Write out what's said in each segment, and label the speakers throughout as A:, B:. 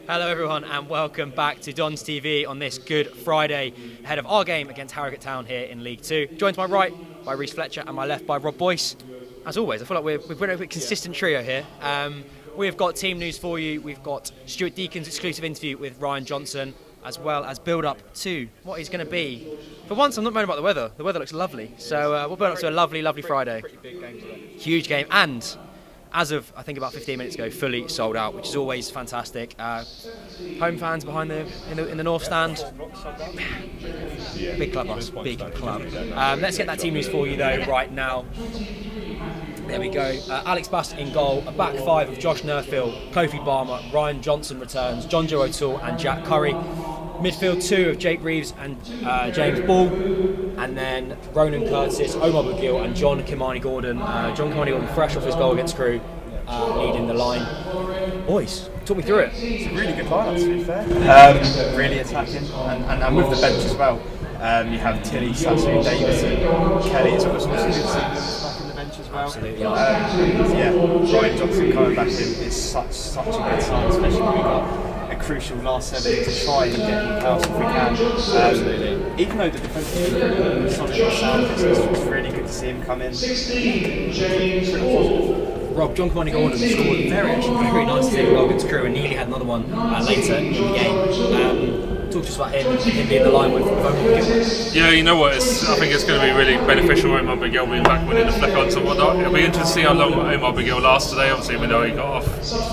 A: Hello everyone and welcome back to Don's TV on this Good Friday ahead of our game against Harrogate Town here in League 2. Joined to my right by Reece Fletcher and my left by Rob Boyce. As always, I feel like we've been a bit consistent trio here. We've got team news for you. We've got Stuart Deacon's exclusive interview with Ryan Johnson, as well as build up to what is going to be. For once, I'm not moaning about the weather. The weather looks lovely. So we'll build up to a lovely, lovely Friday.
B: Pretty big game today.
A: Huge game, and as of I think about 15 minutes ago, fully sold out, which is always fantastic. Home fans behind in the north stand. Big club, boss. Big club. Let's get that team news for you though right now. There we go. Alex Bass in goal. A back five of Josh Nerfield, Kofi Barmer, Ryan Johnson returns, John Joe O'Toole and Jack Curry. Midfield two of Jake Reeves and James Ball, and then Ronan Curtis, Omar McGill and John Kimani Gordon. John Kimani Gordon fresh off his goal against Crewe, leading the line. Boys, talk me through it.
B: It's a really good lineup, to be fair. Really attacking, and with the bench as well. You have Tilly, Sasu, Davison, Kelly. It's also good to see them back in the bench as well.
A: Absolutely.
B: Ryan Johnson coming back in is such a good sign, especially when we got crucial last 7 to try and get him out if we can. Absolutely. Even though the defence is pretty solid and sound, it's really good to see him come in. Pretty positive.
A: Rob, John Kimani Gordon scored very nice to goal against Crewe and nearly had another one later in the game. Talk to us about him being the line with Omar McGill.
C: Yeah, you know what? I think it's going to be really beneficial with Omar McGill being back winning the flick-ons and whatnot. It'll be interesting to see how long Omar McGill lasts today. Obviously, we know he got off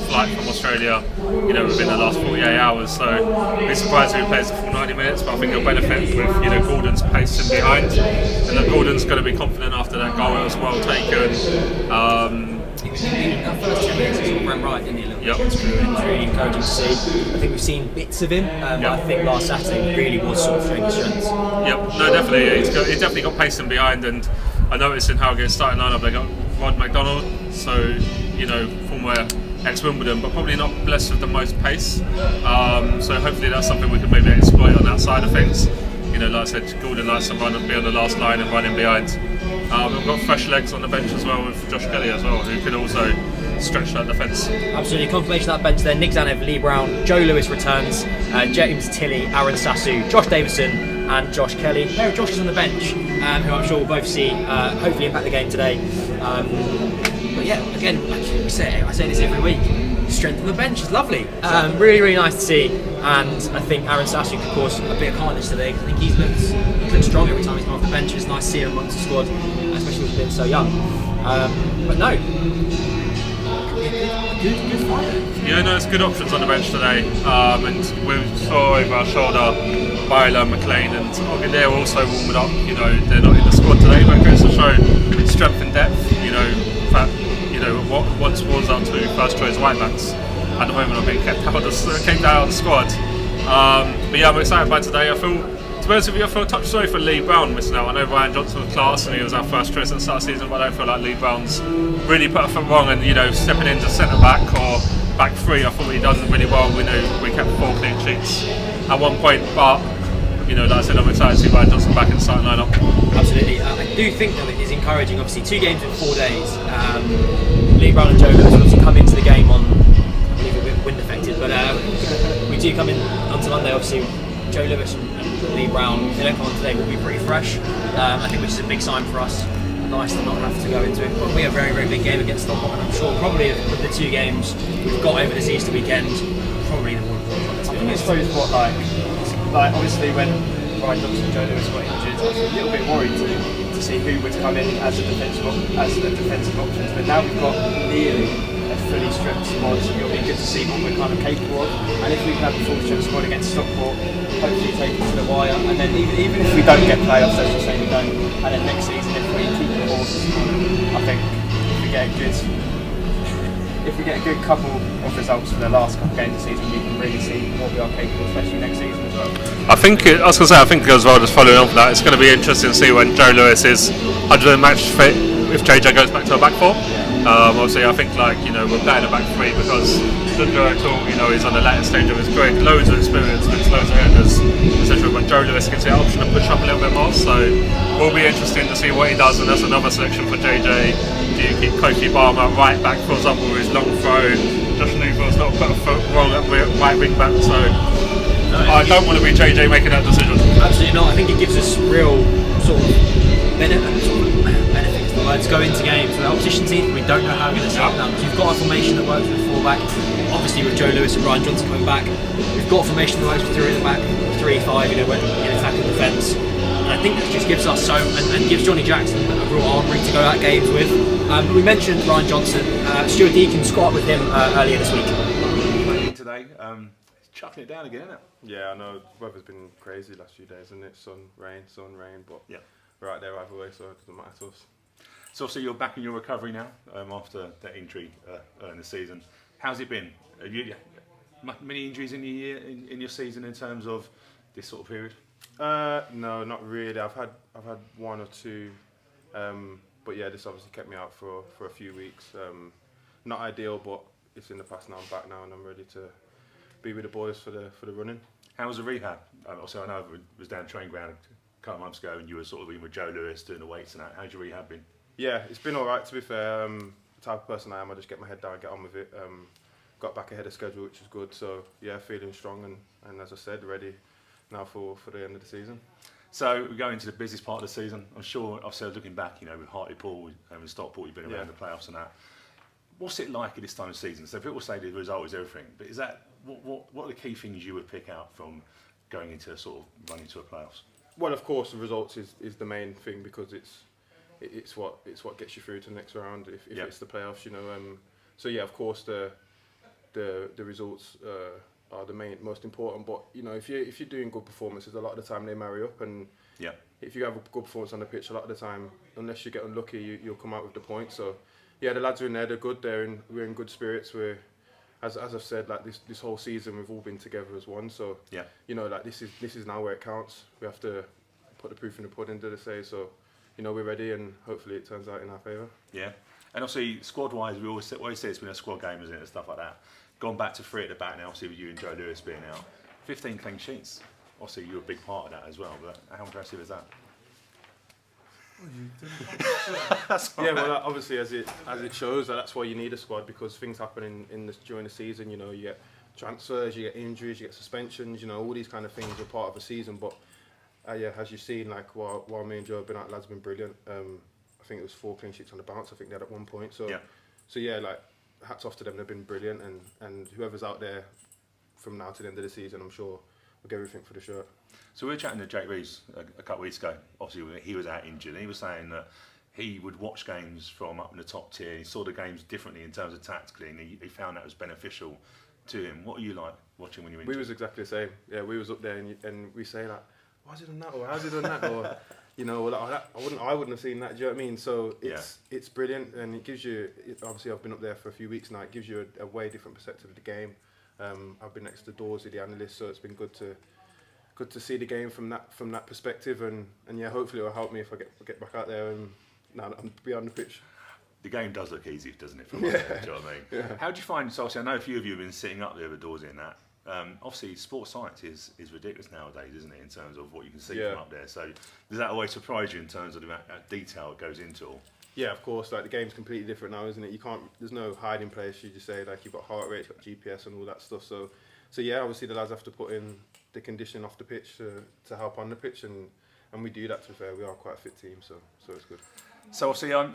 C: flight from Australia, within the last 48 hours. So, I'd be surprised if he plays the full 90 minutes. But I think he'll benefit with Gordon's pace in behind, and that Gordon's going to be confident after that goal. It was well taken.
A: That first 10 minutes he ran right, didn't he?
C: Yep.
A: It was really encouraging to see. I think we've seen bits of him, but I think last Saturday really was sort of showing his strengths.
C: Yep, no, definitely. He's definitely got pace in behind, and I noticed in Harrogate's starting lineup they got Rod McDonald, so former ex-Wimbledon, but probably not blessed with the most pace. So hopefully that's something we can maybe exploit on that side of things. Like I said, Gordon likes to be on the last line and running behind. We've got fresh legs on the bench as well with Josh Kelly as well, who can also stretch that defence.
A: Absolutely, confirmation of that bench there. Nick Zanev, Lee Brown, Joe Lewis returns, James Tilly, Aaron Sasu, Josh Davison and Josh Kelly. There are Joshes on the bench, who I'm sure we'll both see hopefully impact the game today. But yeah, again, like I say this every week. Strength of the bench is lovely. Really, really nice to see. And I think Aaron Sasu could cause a bit of carnage today. I think he looks strong every time he's come off the bench. It's nice to see him amongst the squad, especially with being so young. But no, good fight.
C: Yeah, no, it's good options on the bench today. And we saw over our shoulder Byler, McLean and they're also warming up. They're not in the squad today, but it goes to show strength and depth. What once was up to first choice right backs at the moment are being kept out of the squad. But yeah, I'm excited by today. To be honest with you, I feel a touch sorry for Lee Brown missing out. I know Ryan Johnson was class and he was our first choice at the start of the season, but I don't feel like Lee Brown's really put a foot wrong and stepping into centre back or back three. I thought he done really well. We kept 4 clean sheets at one point, but like I said, I'm excited to see Ryan Johnson back in the starting lineup.
A: Absolutely. I do think that it is encouraging. Obviously, 2 games in 4 days. Lee Brown and Joe Lewis obviously come into the game on, I believe, a bit wind affected, but we do come in onto Monday. Obviously, Joe Lewis and Lee Brown, if they don't come on today, will be pretty fresh. I think which is a big sign for us. Nice to not have to go into it. But we have a very, very big game against Stockport, and I'm sure probably with the 2 games we've got over this Easter weekend, probably the more important one.
B: I suppose what obviously when Ryan Johnson and Joe Lewis got injured, I was a little bit worried to see who would come in as the defensive options. But now we've got nearly a fully stripped squad. It'll be good to see what we're kind of capable of. And if we can have a full stripped squad against Stockport, hopefully take it to the wire. And then even if we don't get playoffs, let's just say we don't. And then next season, if we keep the horses, I think if we get a good couple of results for the last couple of games of the season, we can really see what we are capable, especially next season as well.
C: I think as well, just following on from that, it's going to be interesting to see when Joe Lewis is 100 match fit, if JJ goes back to a back 4. Obviously, I think we're playing a back 3 because John Joe O'Toole, he's on the latter stage of his career, loads of experience, wins loads of headers, etc. But Joe Lewis gets the option to push up a little bit more, so it will be interesting to see what he does, and that's another selection for JJ. Do you keep Kofi Barmer right back, for example, with his long throw, Josh Newell Maxwell's not put a foot wrong at right wing back, so I don't want to be JJ making that decision.
A: Absolutely not. I think it gives us real sort of benefits to go into games with opposition teams. We don't know how we're going to set up now. So you've got a formation that works with fullback. Obviously with Joe Lewis and Ryan Johnson coming back, we've got a formation that works with 3 at the back, 3-5. When in attack and defence. And I think that just gives us and gives Johnny Jackson a real armoury to go at games with. We mentioned Ryan Johnson. Stuart Deacon squat with him earlier this week.
D: Today, chucking it down again, isn't it?
B: Yeah, I know the weather's been crazy the last few days, isn't it? Sun, rain, but
D: yeah,
B: we're out there either way, so it doesn't matter to us.
D: So obviously you're back in your recovery now after that injury in the season. How's it been? Have you many injuries in your year, in your season in terms of this sort of period?
B: No, not really. I've had 1 or 2, but yeah, this obviously kept me out for a few weeks. Not ideal, but it's in the past now. I'm back now, and I'm ready to be with the boys for the running.
D: How was the rehab? Also, I know it was down training ground a couple of months ago, and you were sort of in with Joe Lewis doing the weights and that. How's your rehab been?
B: Yeah, it's been all right, to be fair. The type of person I am, I just get my head down, get on with it. Got back ahead of schedule, which is good. So yeah, feeling strong and as I said, ready now for the end of the season.
D: So we're going to the busiest part of the season. I'm sure, I've said looking back, with Hartlepool and Stockport, you've been around the playoffs and that. What's it like at this time of season? So people say the result is everything, but is that what are the key things you would pick out from going into sort of running to a playoffs?
B: Well, of course, the results is the main thing because it's what gets you through to the next round if it's the playoffs. So yeah, of course the results are the most important. But if you're doing good performances, a lot of the time they marry up, and if you have a good performance on the pitch, a lot of the time, unless you get unlucky, you'll come out with the points. So yeah, the lads are in there. They're good. We're in good spirits. As I've said, like this whole season, we've all been together as one. So this is now where it counts. We have to put the proof in the pudding, do they say? So we're ready, and hopefully it turns out in our favour.
D: Yeah, and obviously squad-wise, we always say it's been a squad game, isn't it, and stuff like that. Gone back to 3 at the back now, obviously with you and Joe Lewis being out. 15 clean sheets. Obviously you're a big part of that as well, but how impressive is that?
B: Yeah, well, obviously as it shows, that's why you need a squad, because things happen during the season. You get transfers, you get injuries, you get suspensions. All these kind of things are part of the season. But as you've seen, like while me and Joe have been out, lads have been brilliant. I think it was 4 clean sheets on the bounce. I think they had at one point. So yeah, like hats off to them. They've been brilliant, and whoever's out there from now to the end of the season, I'm sure will get everything for the shirt.
D: So we were chatting to Jake Reeves a couple of weeks ago. Obviously, he was out injured, and he was saying that he would watch games from up in the top tier. He saw the games differently in terms of tactically, and he found that was beneficial to him. What are you like watching when you're injured?
B: We was exactly the same. Yeah, we was up there, and we say like, "Why's he done that?" or "How's he done that?" or I wouldn't have seen that. Do you know what I mean? So it's brilliant, and it gives you. Obviously, I've been up there for a few weeks now. It gives you a way different perspective of the game. I've been next to the doors with the analysts, so it's been good to see the game from that perspective, and yeah, hopefully it will help me if I get back out there and now that I'm beyond the pitch.
D: The game does look easy, doesn't it? From do you know what I mean? Yeah. How do you find? So obviously, I know a few of you have been sitting up there with doors in that. Obviously, sports science is ridiculous nowadays, isn't it? In terms of what you can see from up there. So does that always surprise you in terms of the amount of detail it goes into?
B: Yeah, of course. Like the game's completely different now, isn't it? There's no hiding place. You just say like you've got heart rate, you've got GPS, and all that stuff. So yeah, obviously the lads have to put in the conditioning off the pitch to help on the pitch, and we do that. To be fair, we are quite a fit team, so it's good.
D: So obviously, I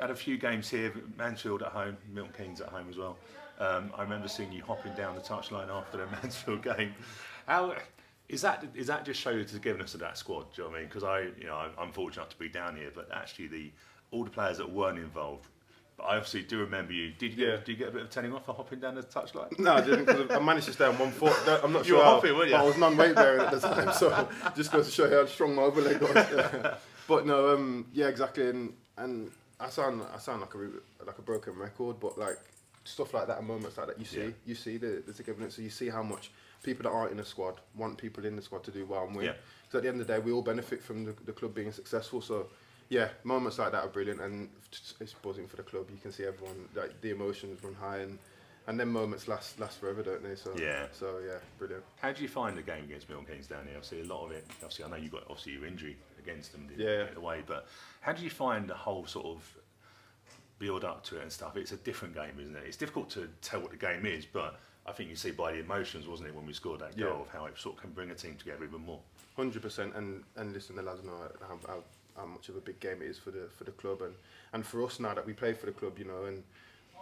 D: had a few games here. Mansfield at home, Milton Keynes at home as well. I remember seeing you hopping down the touchline after the Mansfield game. How is that just show the togetherness of that squad? Do you know what I mean? Because I'm fortunate enough to be down here, but actually all the players that weren't involved. But I obviously do remember you. Did you get a bit of telling off for hopping down the touchline?
B: No, I didn't, because I managed to stay on one foot. I'm not
D: you
B: sure.
D: You were hopping, weren't you?
B: I was non-weight bearing at the time, so just goes to show you how strong my other leg was. Yeah. But no, yeah, exactly. And I sound like a broken record, but like stuff like that and moments like that, you see the togetherness. So you see how much people that aren't in the squad want people in the squad to do well and win.
D: Yeah.
B: So at the end of the day, we all benefit from the club being successful. So yeah, moments like that are brilliant, and it's buzzing for the club. You can see everyone, like the emotions run high, and then moments last forever, don't they? So yeah, brilliant.
D: How do you find the game against Milton Keynes down here? Obviously, a lot of it. Obviously, I know you got your injury against them away, but how do you find the whole sort of build up to it and stuff. It's a different game, isn't it? It's difficult to tell what the game is, but I think you see by the emotions, wasn't it, when we scored that goal, of how it sort of can bring a team together even more.
E: 100%, and listen, the lads know how much of a big game it is for the club, and for us now that we play for the club, you know, and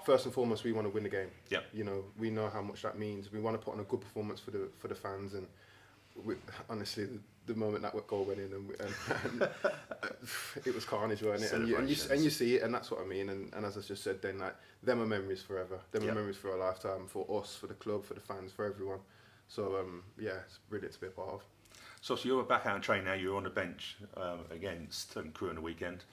E: first and foremost we want to win the game.
D: Yeah.
E: You know, we know how much that means. We want to put on a good performance for the fans, and honestly, the moment that goal went in, and it was carnage, wasn't it? And you see it, and that's what I mean. And as I just said, then like them are memories forever. Them are memories for a lifetime, for us, for the club, for the fans, for everyone. So it's brilliant to be a part of.
D: So you're back out and training now. You're on the bench against Crewe on the weekend.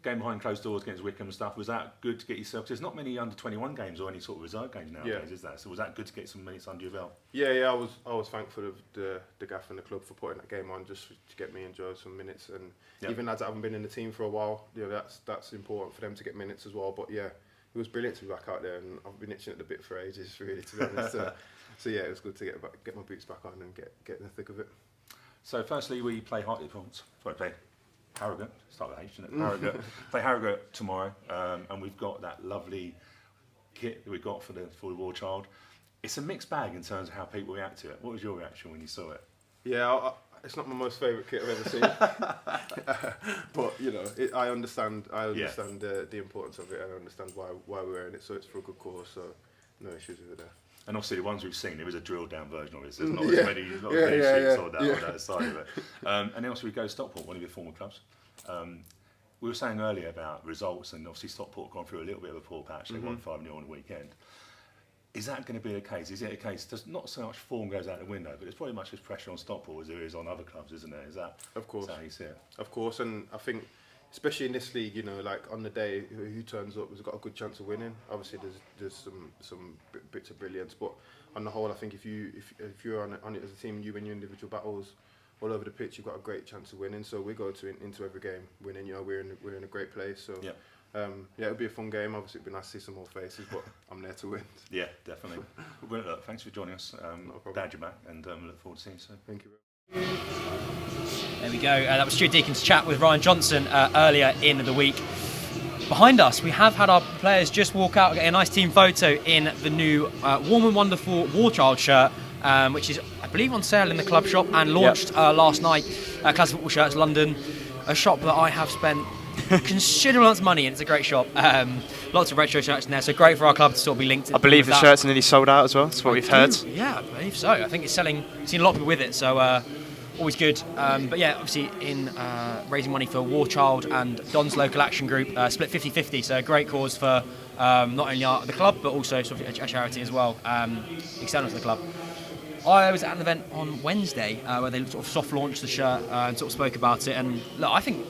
D: Game behind closed doors against Wickham and stuff. Was that good to get yourself? There's not many under 21 games or any sort of reserve games nowadays, is there? So was that good to get some minutes under your belt?
E: Yeah. I was thankful of the gaff and the club for putting that game on just to get me and Joe some minutes, and even lads that haven't been in the team for a while, you know, that's important for them to get minutes as well. But yeah, it was brilliant to be back out there, and I've been itching at the bit for ages, really, to be honest. So yeah, it was good to get my boots back on and get in the thick of it.
D: So firstly, we play Harrogate, start with H, isn't it? Harrogate. Play Harrogate tomorrow, and we've got that lovely kit that we got for the War Child. It's a mixed bag in terms of how people react to it. What was your reaction when you saw it?
E: Yeah, it's not my most favourite kit I've ever seen, but you know, I understand the importance of it, and I understand why we're wearing it. So it's for a good cause. So no issues with it there. And
D: obviously the ones we've seen, there is a drilled down version of it. So there's not as many sheets on that side of it. And then also we go to Stockport, one of your former clubs. We were saying earlier about results, and obviously Stockport gone through a little bit of a poor patch. They won 5-0 on the weekend. Is that going to be the case? Is it a case? There's not so much form goes out the window, but there's probably much as pressure on Stockport as there is on other clubs, isn't there? Is that?
E: Of course.
D: Is that how you see it?
E: Of course, and I think, especially in this league, you know, like on the day, who turns up has got a good chance of winning. Obviously, there's some bits of brilliance, but on the whole, I think if you're on it as a team, you win your individual battles all over the pitch, you've got a great chance of winning. So we go into every game winning. You know, we're in a great place. So it'll be a fun game. Obviously, it'll be nice to see some more faces, but I'm there to win. Yeah, definitely. Well, look, thanks for joining us. Glad you're back, and look forward to seeing you soon. Thank you.
A: There we go. That was Stuart Deacon's chat with Ryan Johnson earlier in the week. Behind us, we have had our players just walk out, get a nice team photo in the new Warm and Wonderful War Child shirt, which is, I believe, on sale in the club shop and launched last night. Classic Football Shirts London, a shop that I have spent considerable amounts of money in. It's a great shop. Lots of retro shirts in there, so great for our club to sort of be linked.
B: I believe the shirts are nearly sold out as well. That's what we've heard.
A: Yeah, I believe so. I think it's selling. I've seen a lot of people with it, so always good. But yeah, obviously in raising money for War Child and Don's local action group, split 50-50. So a great cause for not only the club but also sort of a charity as well, external to the club. I was at an event on Wednesday where they sort of soft launched the shirt and sort of spoke about it, and look, I think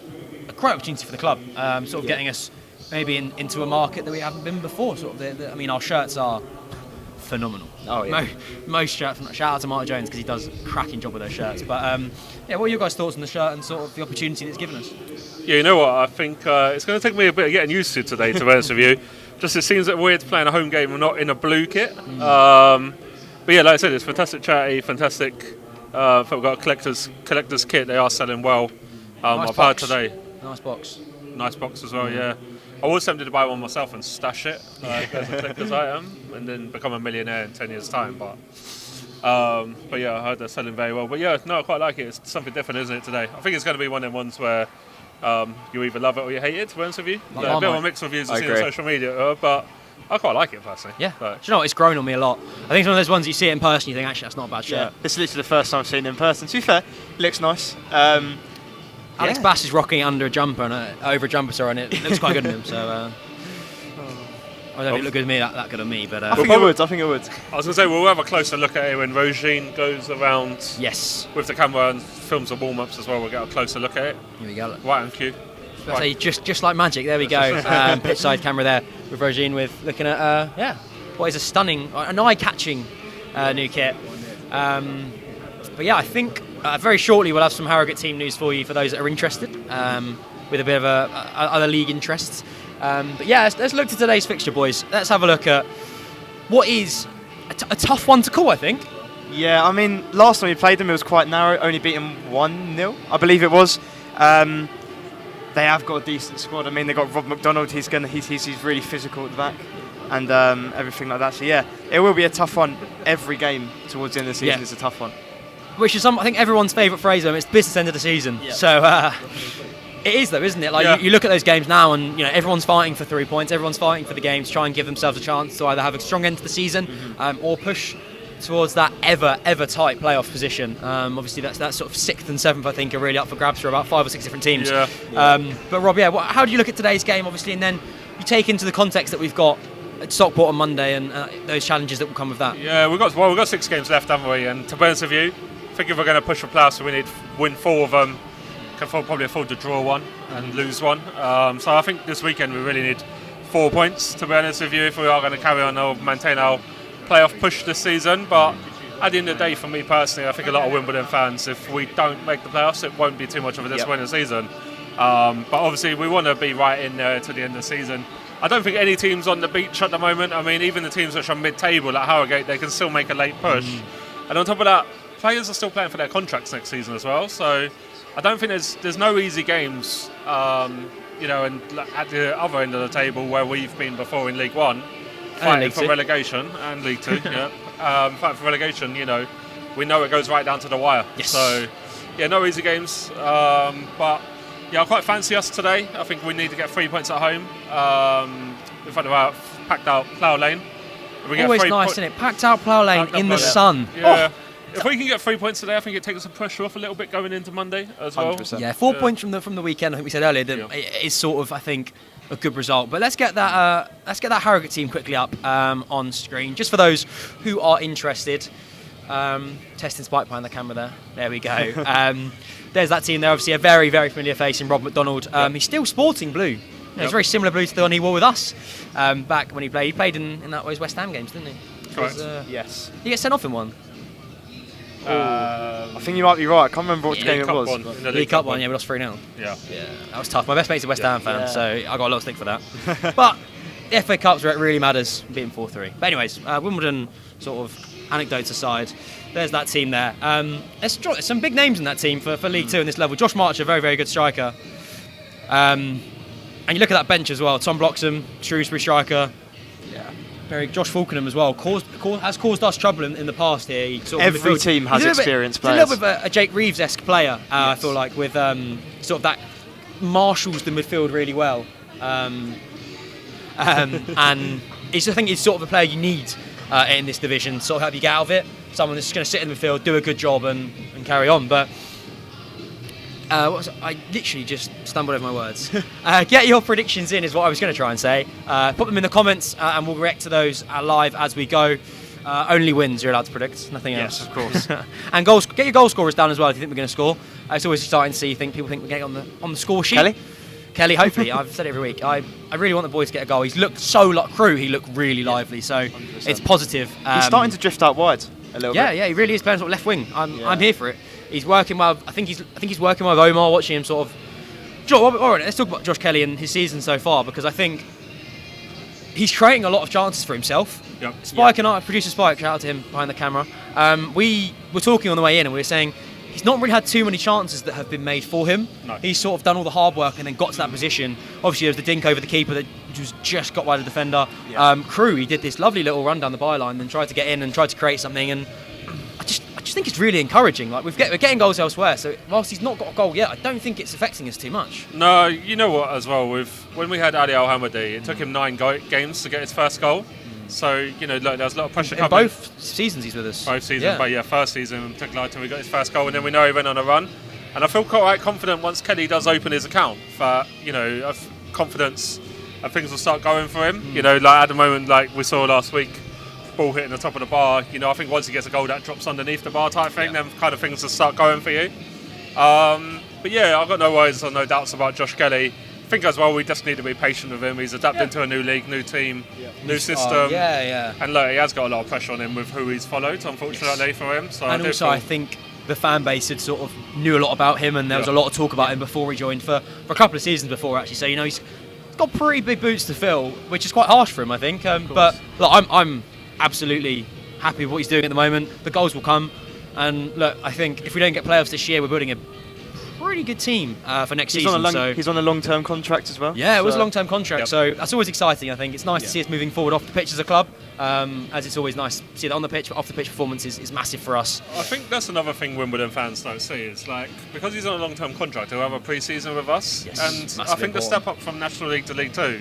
A: a great opportunity for the club, sort of getting us maybe into a market that we haven't been before. Sort of, I mean, our shirts are phenomenal. Oh yeah. Most shirts. Shout out to Mark Jones because he does a cracking job with those shirts. But what are your guys' thoughts on the shirt and sort of the opportunity that it's given us?
C: Yeah, you know what? I think it's going to take me a bit of getting used to today, to be honest with you. Just it seems a bit weird playing a home game and not in a blue kit. But yeah, like I said, it's fantastic charity, fantastic. We've got a collector's kit. They are selling well.
A: Nice
C: I've heard today.
A: Nice box.
C: Nice box as well, yeah. I was tempted to buy one myself and stash it as a collector's item and then become a millionaire in 10 years' time. But yeah, I heard they're selling very well. But yeah, no, I quite like it. It's something different, isn't it, today? I think it's going to be one of the ones where you either love it or you hate it, to be honest with you. A bit of a mix of reviews I've seen on social media, but I quite like it personally.
A: Yeah, do you know what? It's grown on me a lot. I think it's one of those ones you see it in person, you think, actually, that's not a bad shirt.
B: Yeah. This is literally the first time I've seen it in person. To be fair, it looks nice.
A: Alex Bass is rocking it under a jumper and over a jumper, sorry, and it looks quite good on him. So I don't think it looked good to me, that good on me, but
B: I think it would. I think it would.
C: I was going to say we'll have a closer look at it when Rogine goes around.
A: Yes.
C: With the camera and films the warm-ups as well. We'll get a closer look at it.
A: Here we go.
C: Right on cue.
A: Right. Just like magic. There we go. Pitch side camera there with Rogine, with looking at what is a stunning, an eye-catching new kit. But yeah, I think very shortly we'll have some Harrogate team news for you for those that are interested, with a bit of other league interests. But yeah, let's look to today's fixture, boys. Let's have a look at what is a tough one to call, I think.
B: Yeah, I mean, last time we played them, it was quite narrow, only beaten 1-0, I believe it was.
F: They have got a decent squad. I mean, they got Rob McDonald. He's really physical at the back, and everything like that. So yeah, it will be a tough one. Every game towards the end of the season is a tough one.
A: Which is I think everyone's favourite phrase. It's the business end of the season. Yeah. So it is though, isn't it? Like you look at those games now, and everyone's fighting for 3 points. Everyone's fighting for the game to try and give themselves a chance to either have a strong end to the season or push towards that ever tight playoff position. Obviously that's sort of 6th and 7th I think are really up for grabs for about 5 or 6 different teams. But Rob, how do you look at today's game obviously, and then you take into the context that we've got at Stockport on Monday and those challenges that will come with that?
C: Yeah, we've got 6 games left, haven't we? And to be honest with you, I think if we're going to push for playoffs, we need to win 4 of them. Can probably afford to draw 1 and lose 1. So I think this weekend we really need 4 points, to be honest with you, if we are going to carry on or maintain our playoff push this season. But at the end of the day, for me personally, I think a lot of Wimbledon fans, if we don't make the playoffs, it won't be too much of a disappointing season. But obviously we want to be right in there to the end of the season. I don't think any team's on the beach at the moment. I mean, even the teams which are mid-table like Harrogate, they can still make a late push. And on top of that, players are still playing for their contracts next season as well. So I don't think there's no easy games, and at the other end of the table where we've been before in League One, fighting for relegation, and League Two, fighting for relegation. We know it goes right down to the wire.
A: Yes.
C: So no easy games, but I quite fancy us today. I think we need to get 3 points at home in front of our packed out Plough Lane. If we get
A: Always nice, isn't it? Packed out Plough Lane in the sun.
C: Yeah. If we can get 3 points today, I think it takes some pressure off a little bit going into Monday as well.
F: 100%.
A: Yeah, 4 points from the weekend. I think we said earlier that it is sort of, I think, a good result. But let's get that Harrogate team quickly up on screen, just for those who are interested. Testing Spike behind the camera there. There we go. There's that team there. Obviously, a very, very familiar face in Rob McDonald. He's still sporting blue. It's very similar blue to the one he wore with us back when he played. He played in that West Ham games, didn't he?
C: Correct.
F: Yes.
A: He get sent off in one.
F: I think you might be right. I can't remember which game it was.
A: The League Cup one, we lost 3-0.
C: Yeah,
A: that was tough. My best mate's a West Ham fan, so I got a lot of stick for that. But the FA Cup's where it really matters, beating 4-3. But anyways, Wimbledon sort of anecdotes aside, there's that team there. There's some big names in that team for League Two in this level. Josh Marcher, very, very good striker. And you look at that bench as well. Tom Bloxham, Shrewsbury striker. Josh Falkenham as well has caused us trouble in the past here.
F: Every team has experienced players.
A: He's a little bit of a Jake Reeves-esque player, I feel like, with sort of that marshals the midfield really well. And I think he's sort of a player you need in this division, sort of help you get out of it. Someone that's just going to sit in the midfield, do a good job and carry on. But I literally just stumbled over my words. Get your predictions in is what I was going to try and say. Put them in the comments and we'll react to those live as we go. Only wins you're allowed to predict, nothing else.
F: Yes, of course.
A: And goals. Get your goal scorers down as well if you think we're going to score. It's always exciting to see people think we're getting on the score sheet. Kelly, hopefully. I've said it every week. I really want the boys to get a goal. He's looked so like Crew. He looked really lively, so 100%. It's positive.
F: He's starting to drift out wide a little bit.
A: Yeah, he really is playing sort of left wing. I'm here for it. He's working well. I think he's working well with Omar. Watching him sort of. All right, let's talk about Josh Kelly and his season so far, because I think he's creating a lot of chances for himself.
C: Yep.
A: Spike and I, producer Spike, shout out to him behind the camera. We were talking on the way in and we were saying he's not really had too many chances that have been made for him.
C: No.
A: He's sort of done all the hard work and then got to that position. Obviously, there was the dink over the keeper that just got by the defender.
F: Yeah.
A: Crew, he did this lovely little run down the byline and tried to get in and tried to create something. And I just think it's really encouraging. Like we're getting goals elsewhere. So whilst he's not got a goal yet, I don't think it's affecting us too much.
C: No, you know what? As well, when we had Ali Al Hamadi, it took him 9 games to get his first goal. So there was a lot of pressure coming.
A: Both seasons he's with us.
C: Both seasons, but first season took a lot until we got his first goal, and then we know he went on a run. And I feel quite confident once Kelly does open his account that I've confidence and things will start going for him. Like at the moment, like we saw last week, ball hitting the top of the bar. I think once he gets a goal that drops underneath the bar type thing, then kind of things will start going for you. But yeah, I've got no worries or no doubts about Josh Kelly. I think as well we just need to be patient with him. He's adapting to a new league, new team, new system.
A: And
C: look, he has got a lot of pressure on him with who he's followed, unfortunately for him. So
A: I think the fan base had sort of knew a lot about him, and there was a lot of talk about him before he joined for a couple of seasons before actually. So he's got pretty big boots to fill, which is quite harsh for him, I think. But look, I'm absolutely happy with what he's doing at the moment. The goals will come, and look, I think if we don't get playoffs this year, we're building a pretty good team for next
F: He's
A: season.
F: he's on a long-term contract as well.
A: Yeah, it was a
F: so-
A: long-term contract, so that's always exciting. I think it's nice to see us moving forward off the pitch as a club, as it's always nice to see that on the pitch, but off the pitch performance is massive for us.
C: I think that's another thing Wimbledon fans don't see. It's like, because he's on a long-term contract, he'll have a pre-season with us,
A: Yes,
C: and I
A: massively
C: think the step up from National League to League Two,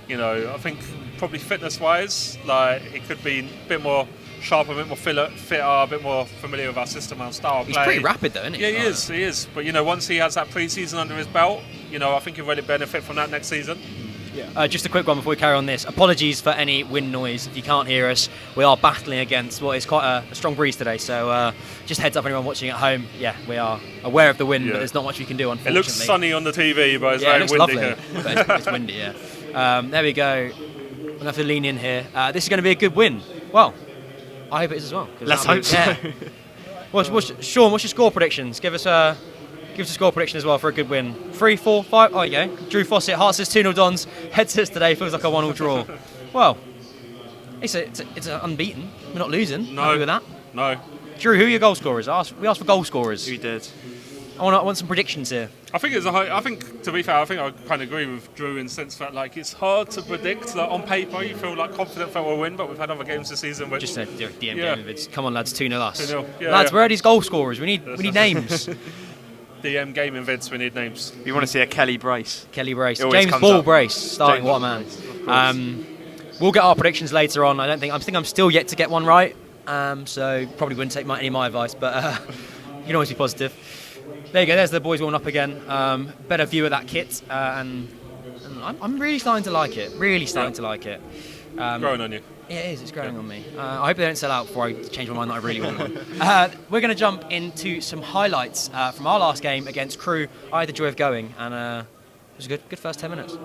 C: you know, I think probably fitness-wise, like it could be a bit more sharper, a bit more fitter, a bit more familiar with our system and style of
A: He's
C: play.
A: pretty rapid though, isn't he?
C: Yeah, he is. But you know, once he has that pre-season under his belt, you know, I think he'll really benefit from that next season.
A: Just a quick one before we carry on this. Apologies for any wind noise. If you can't hear us, we are battling against what is quite a strong breeze today. So just heads up anyone watching at home. Yeah, we are aware of the wind, but there's not much we can do, unfortunately.
C: It looks sunny on the TV, but it's
A: Yeah, it
C: very
A: looks
C: windy
A: lovely,
C: here.
A: but it's windy, yeah. There we go. I'm going to have to lean in here. This is going to be a good win. Well, I hope it is as well.
F: Let's hope so.
A: Sean, what's your score predictions? Give us a score prediction as well for a good win. 3, 4, 5. Oh, yeah. Drew Fawcett, Heart says 2-0 Dons. Head says today feels like a 1-1 draw. Well, it's unbeaten. We're not losing.
C: No.
A: Happy with that.
C: No.
A: Drew, who are your goal scorers? We asked for goal scorers.
F: We did.
A: I want some predictions here.
C: I think to be fair, I think I kind of agree with Drew in the sense that like it's hard to predict. Like on paper, you feel like confident that we'll win, but we've had other games this season which
A: Just said DM
C: Yeah.
A: game. It's come on, lads, 2-0 us.
C: 2-0. Yeah,
A: Lads,
C: yeah.
A: where are these goal scorers? We need names.
C: DM gaming vids. We need names.
F: We want to see a Kelly brace.
A: Kelly Brace,
F: It always
A: James
F: comes
A: Ball
F: up.
A: Brace, starting.
F: James
A: What a
F: Ball
A: man.
F: Brace, of
A: We'll get our predictions later on. I think I'm still yet to get one right. So probably wouldn't take any of my advice, but you can always be positive. There you go. There's the boys warming up again. Better view of that kit, and I'm really starting to like it. Really starting to like it.
C: Growing on you.
A: Yeah, it is. It's growing on me. I hope they don't sell out before I change my mind that I really want one. We're going to jump into some highlights from our last game against Crewe. I had the joy of going, and it was a good first 10 minutes.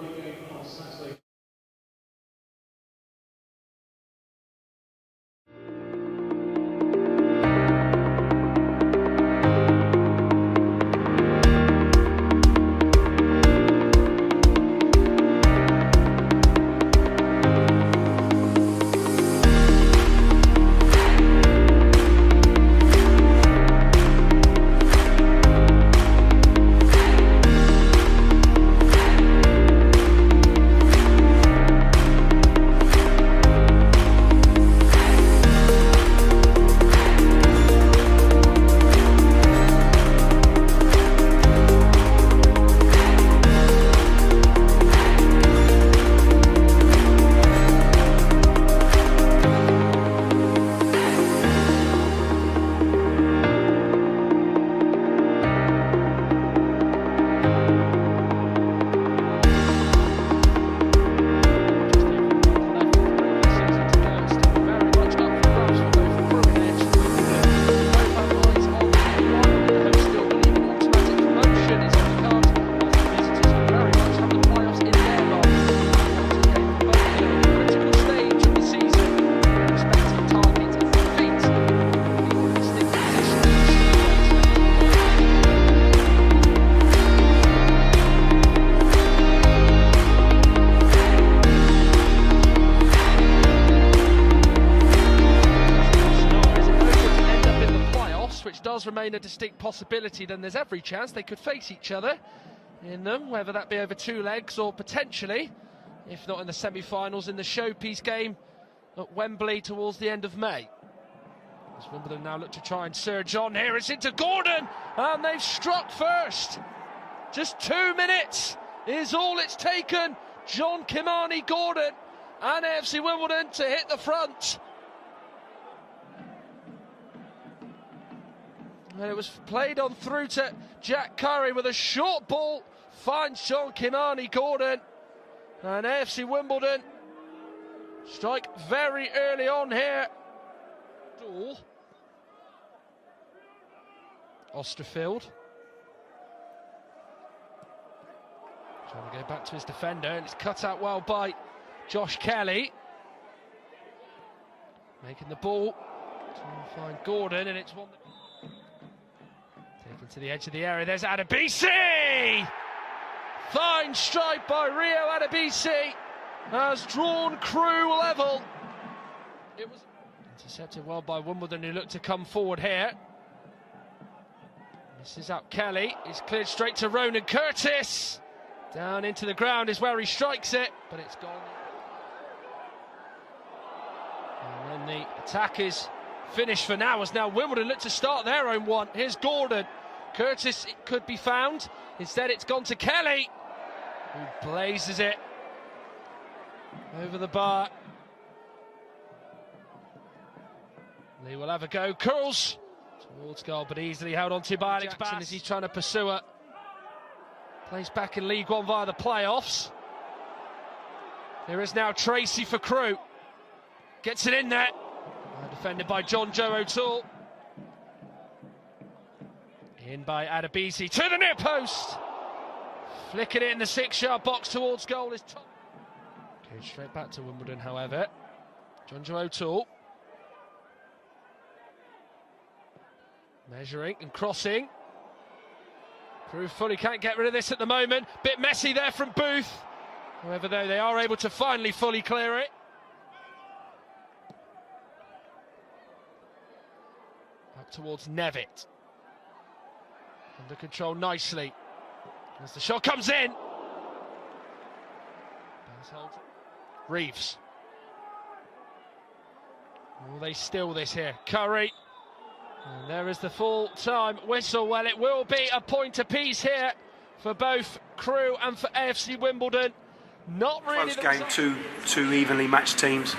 G: Remain a distinct possibility, then there's every chance they could face each other in them, whether that be over 2 legs or potentially, if not in the semi-finals, in the showpiece game at Wembley towards the end of May. As Wimbledon now look to try and surge on here, it's into Gordon, and they've struck first. Just 2 minutes is all it's taken. John Kimani Gordon and AFC Wimbledon to hit the front. And it was played on through to Jack Curry with a short ball, finds John Kimani Gordon, and AFC Wimbledon strike very early on here. Osterfield trying to go back to his defender, and it's cut out well by Josh Kelly, making the ball to find Gordon, and it's one that taken to the edge of the area. There's Adebisi! Fine strike by Rio Adebisi has drawn Crewe level. It was intercepted well by Wimbledon, who looked to come forward here. Misses out Kelly. He's cleared straight to Ronan Curtis. Down into the ground is where he strikes it, but it's gone. And then the attack is finished for now, as now Wimbledon look to start their own one. Here's Gordon. Curtis, it could be found. Instead, it's gone to Kelly, who blazes it over the bar. Lee will have a go. Curls towards goal, but easily held on to by Alex Jackson as he's trying to pursue it. Plays back in League One via the playoffs. There is now Tracy for Crewe. Gets it in there. Defended by John Joe O'Toole. In by Adebisi to the near post. Flicking it in the 6-yard box towards goal is Tom. Okay, straight back to Wimbledon, however. John Joe O'Toole. Measuring and crossing. Crewe fully can't get rid of this at the moment. Bit messy there from Booth. However, though, they are able to finally fully clear it. Up towards Nevitt. Under control nicely. As the shot comes in. Reeves. Will they steal this here? Curry. And there is the full-time whistle. Well, it will be a point apiece here for both Crewe and for AFC Wimbledon. Not really
H: close game, two evenly matched teams,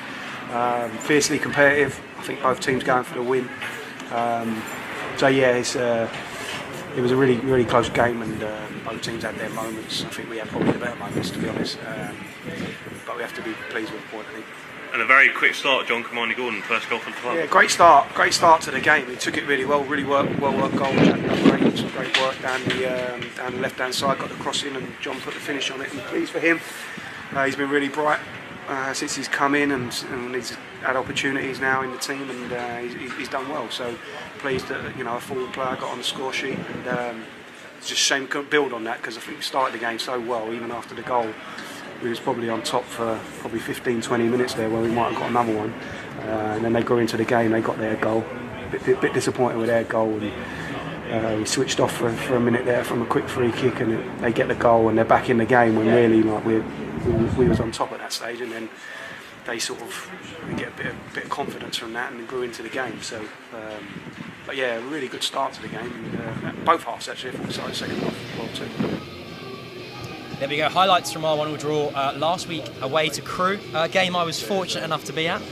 H: fiercely competitive. I think both teams going for the win. So yeah, it was a really close game, and both teams had their moments. I think we had probably the better moments, to be honest. But we have to be pleased with the point, I think.
I: And a very quick start, John Kamani Gordon, first goal for the club.
H: Yeah, great start to the game. He took it really well worked goal. Great work down the left-hand side, got the cross in, and John put the finish on it. And pleased for him. He's been really bright since he's come in, and he's had opportunities now in the team, and he's done well. So pleased that a forward player got on the score sheet, and it's just a shame we couldn't build on that, because I think we started the game so well, even after the goal. We was probably on top for probably 15-20 minutes there, where we might have got another one, and then they grew into the game. They got their goal. Bit disappointed with their goal, and we switched off for a minute there from a quick free kick, and they get the goal, and they're back in the game when really we was on top at that stage, and then they sort of get a bit of confidence from that, and grew into the game. So, but yeah, a really good start to the game. Both halves actually. I thought we started second half well too.
A: There we go, highlights from our 1-1 draw last week away to Crewe. A game I was fortunate enough to be at.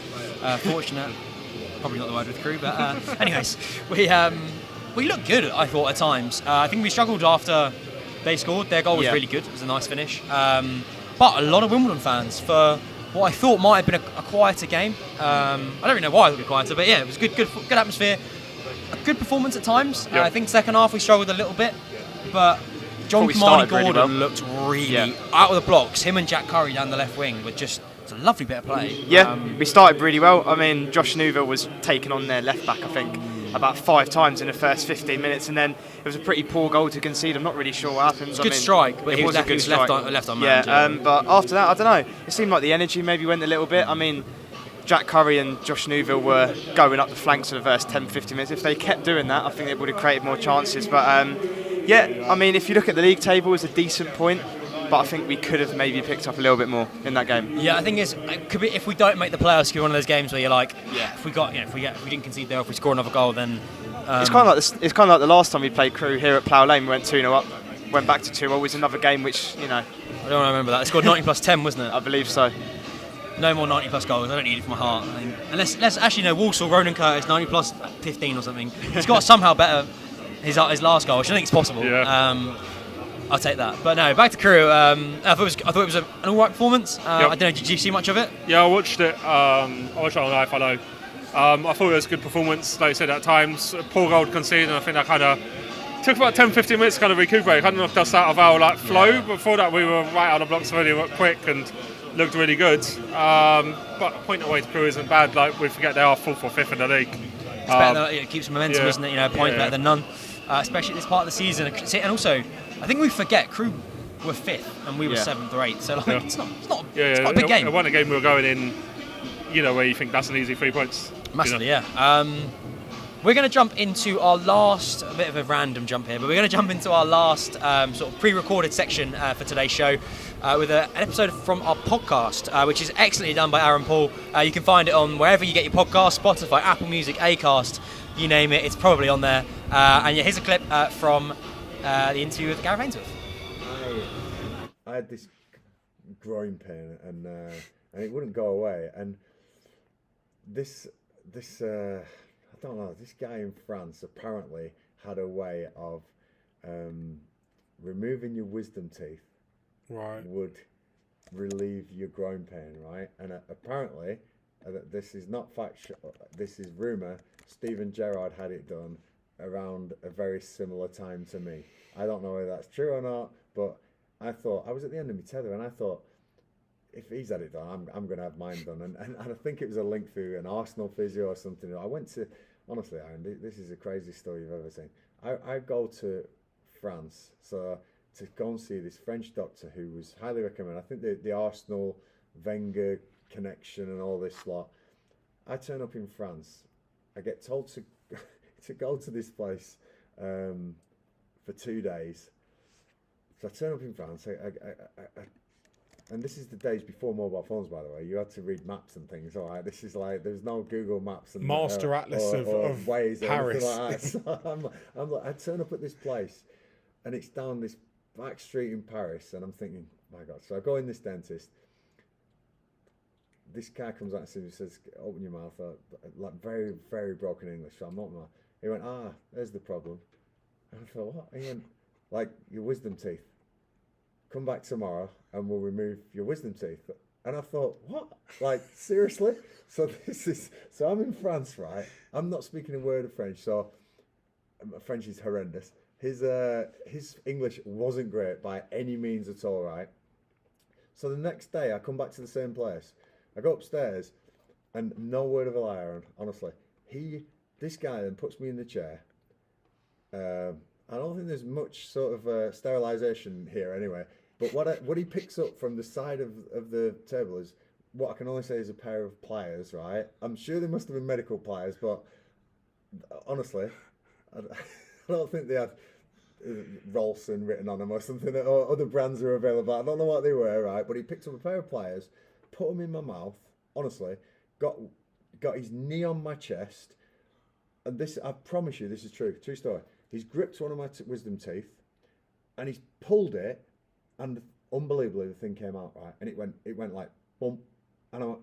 A: Fortunate, probably not the word with Crewe, but anyways, we looked good, I thought, at times. I think we struggled after they scored. Their goal was really good. It was a nice finish. But a lot of Wimbledon fans for what I thought might have been a quieter game. I don't really know why I thought it was quieter, but yeah, it was good atmosphere. A good performance at times. I think second half we struggled a little bit, but John Kamani Gordon looked really out of the blocks. Him and Jack Curry down the left wing were just, it's a lovely bit of play.
F: Yeah, we started really well. I mean, Josh Newville was taken on their left back, I think, about 5 times in the first 15 minutes, and then it was a pretty poor goal to concede. I'm not really sure what happened.
A: It's a good strike, but it was a good strike. Left on man.
F: Yeah, but after that, I don't know. It seemed like the energy maybe went a little bit. I mean, Jack Curry and Josh Newville were going up the flanks for the first 10-15 minutes. If they kept doing that, I think they would have created more chances. But yeah, I mean, if you look at the league table, it's a decent point, but I think we could have maybe picked up a little bit more in that game.
A: Yeah, I think it could be, if we don't make the playoffs, it could be one of those games where you're like, if we didn't concede there, if we score another goal, then
F: it's kind of like this. It's kind of like the last time we played Crewe here at Plough Lane. We went 2-0 up, went back to 2-0. It was another game which
A: I don't remember that. It scored 90 plus 10, wasn't it?
F: I believe so.
A: No more 90 plus goals. I don't need it from my heart. I mean, unless actually no, Walsall, Ronan Curtis 90 plus 15 or something. He's got somehow better his last goal, which I think is possible. Yeah. I'll take that. But no, back to Crewe. I thought it was an alright performance. I don't know. Did you see much of it?
C: Yeah, I watched it. I watched it on iFollow. I thought it was a good performance. Like I said, at times poor goal conceded, and I think that kind of took about 10-15 minutes to kind of recuperate. Kind of knocked us out of our flow. Before that, we were right out of the blocks really quick and looked really good. But a point away to Crewe isn't bad. Like, we forget they are 4th or 5th in the league.
A: It's better than, it keeps momentum, isn't it? A point better than none, especially at this part of the season. And also, I think we forget Crewe were 5th and we were 7th or 8th. So it's not a big game.
C: It wasn't a game we were going in, where you think that's an easy 3 points.
A: Massively, We're going to jump into our last, a bit of a random jump here, but we're going to jump into our last sort of pre-recorded section for today's show with an episode from our podcast, which is excellently done by Aaron Paul. You can find it on wherever you get your podcasts, Spotify, Apple Music, Acast, you name it, it's probably on there. And yeah, here's a clip from the interview with Gareth Ainsworth.
J: I had this groin pain and it wouldn't go away. And this I don't know, this guy in France apparently had a way of removing your wisdom teeth.
K: Right.
J: Would relieve your groin pain, right? And apparently, this is not fact, this is rumour, Stephen Gerrard had it done around a very similar time to me. I don't know whether that's true or not, but I was at the end of my tether and I thought, if he's had it done, I'm going to have mine done. And I think it was a link through an Arsenal physio or something. I went to, honestly, Aaron, this is the craziest story you've ever seen. I go to France, so to go and see this French doctor who was highly recommended. I think the Arsenal, Wenger connection and all this lot. I turn up in France. I get told to to go to this place for 2 days. So I turn up in France. And this is the days before mobile phones, by the way. You had to read maps and things. All right, this is like there's no Google Maps and
K: Master Atlas of
J: Waze
K: Paris.
J: Or like that. So I'm like, I turn up at this place, and it's down this back street in Paris, and I'm thinking, my God. So I go in this dentist. This guy comes out and says, "Open your mouth," like very, very broken English. So I'm opening my. He went, there's the problem. And I thought, what? He went, like your wisdom teeth. Come back tomorrow and we'll remove your wisdom teeth. And I thought, what? Like, seriously? So I'm in France, right? I'm not speaking a word of French, so my French is horrendous. His English wasn't great by any means at all, right? So the next day I come back to the same place. I go upstairs and no word of a lie, Aaron, honestly. This guy then puts me in the chair. I don't think there's much sort of sterilisation here anyway. But what he picks up from the side of the table is what I can only say is a pair of pliers, right? I'm sure they must have been medical pliers, but honestly, I don't think they had Rolson written on them or something, or other brands are available. I don't know what they were, right? But he picked up a pair of pliers, put them in my mouth, honestly, got his knee on my chest, and this, I promise you, this is true story. He's gripped one of my wisdom teeth, and he's pulled it, and unbelievably the thing came out, right? And it went like bump, and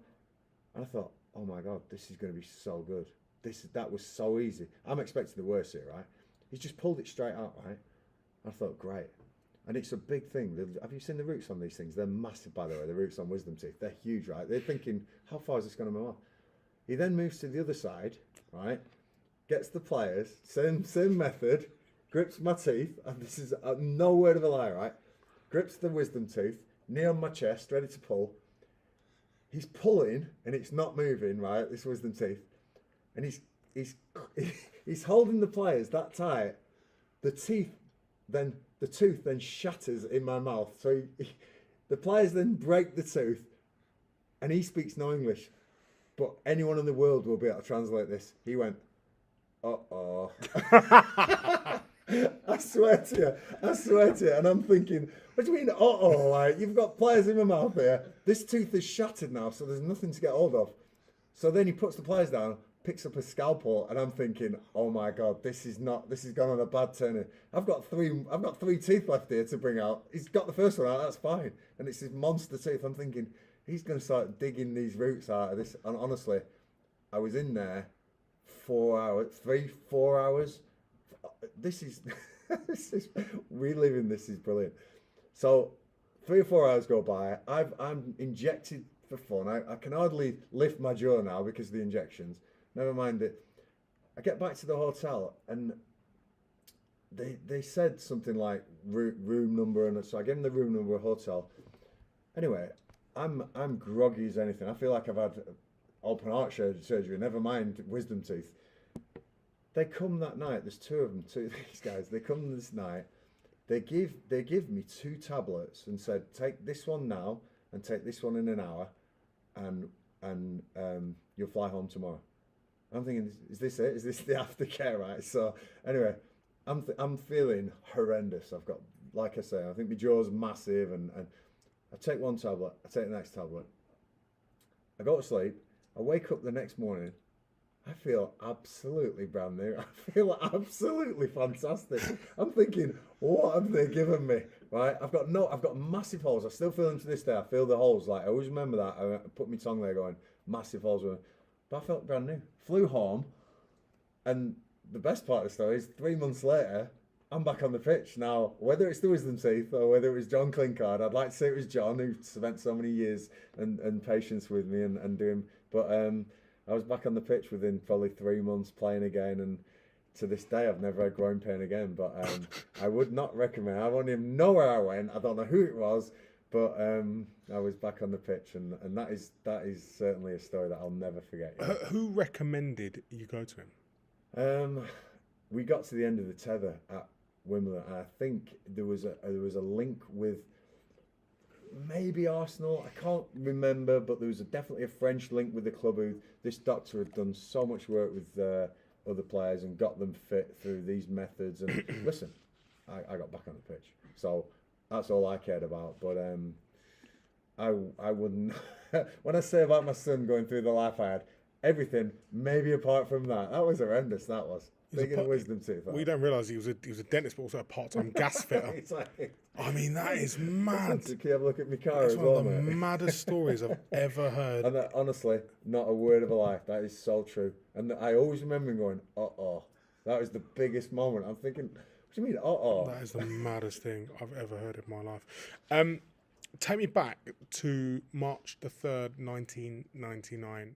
J: I thought, oh my God, this is going to be so good. That was so easy. I'm expecting the worst here, right? He's just pulled it straight out, right? I thought, great. And it's a big thing. Have you seen the roots on these things? They're massive, by the way. The roots on wisdom teeth, they're huge, right? They're thinking, how far is this going to move on? He then moves to the other side, right? Gets the pliers, same method, grips my teeth, and this is no word of a lie, right? Grips the wisdom tooth, knee on my chest, ready to pull. He's pulling, and it's not moving, right? This wisdom teeth, and he's holding the pliers that tight. The tooth then shatters in my mouth. So the pliers then break the tooth, and he speaks no English, but anyone in the world will be able to translate this. He went, uh-oh. I swear to you. And I'm thinking, what do you mean, uh-oh? Like, you've got pliers in my mouth here. This tooth is shattered now, so there's nothing to get hold of. So then he puts the pliers down, picks up a scalpel, and I'm thinking, oh my God, this has gone on a bad turn. I've got three teeth left here to bring out. He's got the first one out, that's fine. And it's this monster tooth. I'm thinking, he's going to start digging these roots out of this. And honestly, I was in there 4 hours. This is reliving this is brilliant. So 3 or 4 hours go by. I'm injected for fun. I can hardly lift my jaw now because of the injections. Never mind it. I get back to the hotel and they said something like room number, and so I gave them the room number of hotel. Anyway, I'm groggy as anything. I feel like I've had open heart surgery. Never mind wisdom teeth. They come that night. There's two of them. These guys. They come this night. They give me 2 tablets and said, take this one now and take this one in an hour, and you'll fly home tomorrow. I'm thinking, is this it? Is this the aftercare, right? So anyway, I'm feeling horrendous. I've got, like I say, I think my jaw's massive, and I take one tablet, I take the next tablet, I go to sleep, I wake up the next morning, I feel absolutely brand new. I feel absolutely fantastic. I'm thinking, what have they given me? Right? I've got massive holes. I still feel them to this day. I feel the holes. Like I always remember that. I put my tongue there going, massive holes. But I felt brand new. Flew home, and the best part of the story is 3 months later, I'm back on the pitch. Now, whether it's the wisdom teeth or whether it was John Clinkard, I'd like to say it was John who spent so many years and patience with me and doing. But I was back on the pitch within probably 3 months playing again, and to this day I've never had groin pain again. But I would not recommend. I won't even know where I went. I don't know who it was, but I was back on the pitch, and that is certainly a story that I'll never forget.
K: Who recommended you go to him?
J: We got to the end of the tether at Wimbledon, and I think there was a link with maybe Arsenal. I can't remember, but there was definitely a French link with the club who this doctor had done so much work with other players and got them fit through these methods. And listen, I got back on the pitch, so that's all I cared about. But I wouldn't. When I say about my son going through the life I had, everything maybe apart from that was horrendous. That was. Big wisdom tooth.
K: We don't realise he was a dentist, but also a part-time gas fitter. I mean, that is mad.
J: Can you have a look at my car
K: That's
J: as
K: one
J: well,
K: of the
J: mate?
K: maddest stories I've ever heard.
J: And that, honestly, not a word of a lie. That is so true. And I always remember him going, that was the biggest moment. I'm thinking, what do you mean,
K: That is the maddest thing I've ever heard in my life. Take me back to March the 3rd, 1999.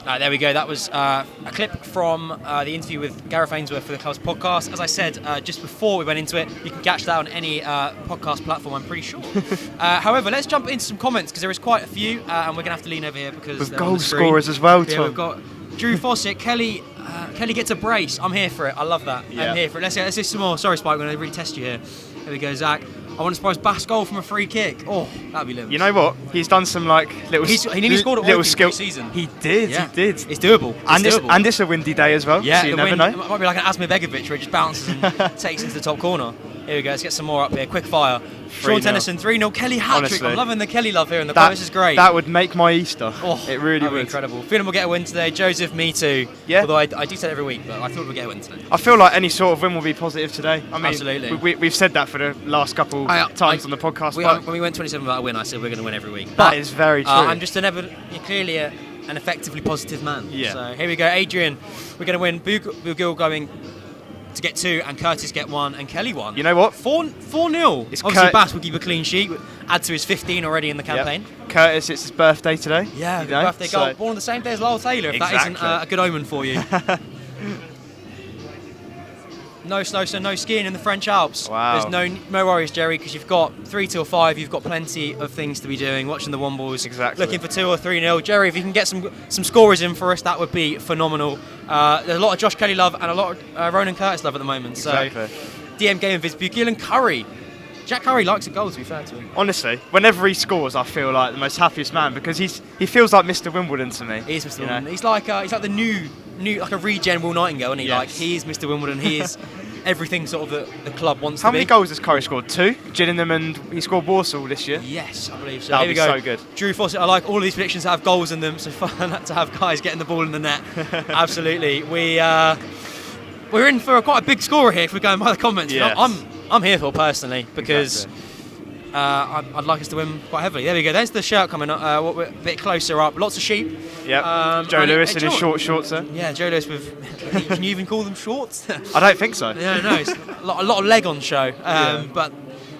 A: There we go. That was a clip from the interview with Gareth Ainsworth for the club's podcast. As I said just before we went into it, you can catch that on any podcast platform, I'm pretty sure. However, let's jump into some comments because there is quite a few, and we're going to have to lean over here because
F: with goal scorers as well, Tom.
A: Yeah, we've got Drew Fawcett, Kelly gets a brace. I'm here for it. I love that.
F: Yeah.
A: I'm here for it. Let's do some more. Sorry, Spike, we're going to really test you here. There we go, Zach. I want to surprise Bass goal from a free kick. Oh, that'd be living.
F: You know what? He's done some little.
A: He nearly scored at Woking pre-season.
F: He did.
A: Yeah.
F: He did.
A: It's doable.
F: And it's a windy day as well.
A: Yeah,
F: so you never know.
A: It might be like an Asmir Begovic where it just bounces and takes into the top corner. Here we go. Let's get some more up here. Quick fire. Sean Tennyson 3-0. Kelly hat-trick. I'm loving the Kelly love here in the club. This is great.
F: That would make my Easter.
A: Oh,
F: it really would.
A: Incredible. Feeling we'll get a win today. Joseph, me too.
F: Yeah.
A: Although I do say it every week, but I thought we'd get a win today.
F: I feel like any sort of win will be positive today. I mean,
A: absolutely.
F: We've said that for the last couple times on the podcast.
A: When we went 27 without a win, I said we're going to win every week.
F: That is very true.
A: I'm just you're clearly an effectively positive man.
F: Yeah.
A: So here we go. Adrian, we're going to win. Bugil going to get 2, and Curtis get 1, and Kelly 1.
F: You know what?
A: 4-0. Obviously, Bass will keep a clean sheet. Add to his 15 already in the campaign.
F: Yep. Curtis, it's his birthday today.
A: Yeah, good birthday goal. Born on the same day as Lyle Taylor, if that isn't a good omen for you. No snow, so no skiing in the French Alps.
F: Wow.
A: There's no worries, Jerry, because you've got 3 till 5. You've got plenty of things to be doing. Watching the Wombles.
F: Exactly.
A: Looking for 2 or 3-0. Jerry, if you can get some scorers in for us, that would be phenomenal. There's a lot of Josh Kelly love and a lot of Ronan Curtis love at the moment.
F: Exactly.
A: So DM Game of Viz, Bugiel and Curry. Jack Curry likes a goal, to be fair to him.
F: Honestly, whenever he scores, I feel like the most happiest man because he feels like Mr. Wimbledon to me.
A: He is Mr. Wimbledon. He's like the new like a regen Will Nightingale, isn't he?
F: Yes.
A: Like he is Mr. Wimbledon. He is everything sort of the club wants
F: How
A: to be.
F: many goals has Curry scored? 2? Gillingham, and he scored Walsall this year?
A: Yes, I believe so.
F: That'll
A: Here we
F: be
A: go.
F: so good.
A: Drew Fawcett, I like all of these predictions that have goals in them, so fun to have guys getting the ball in the net. Absolutely. We're in for quite a big scorer here if we're going by the comments.
F: Yes.
A: I'm here for personally because I'd like us to win quite heavily. There we go. There's the shirt coming up. A bit closer up. Lots of sheep.
F: Yep. Joe Lewis in his short shorts there.
A: Yeah, Joe Lewis with. Can you even call them shorts?
F: I don't think so.
A: Yeah, no. It's a lot of leg on show. But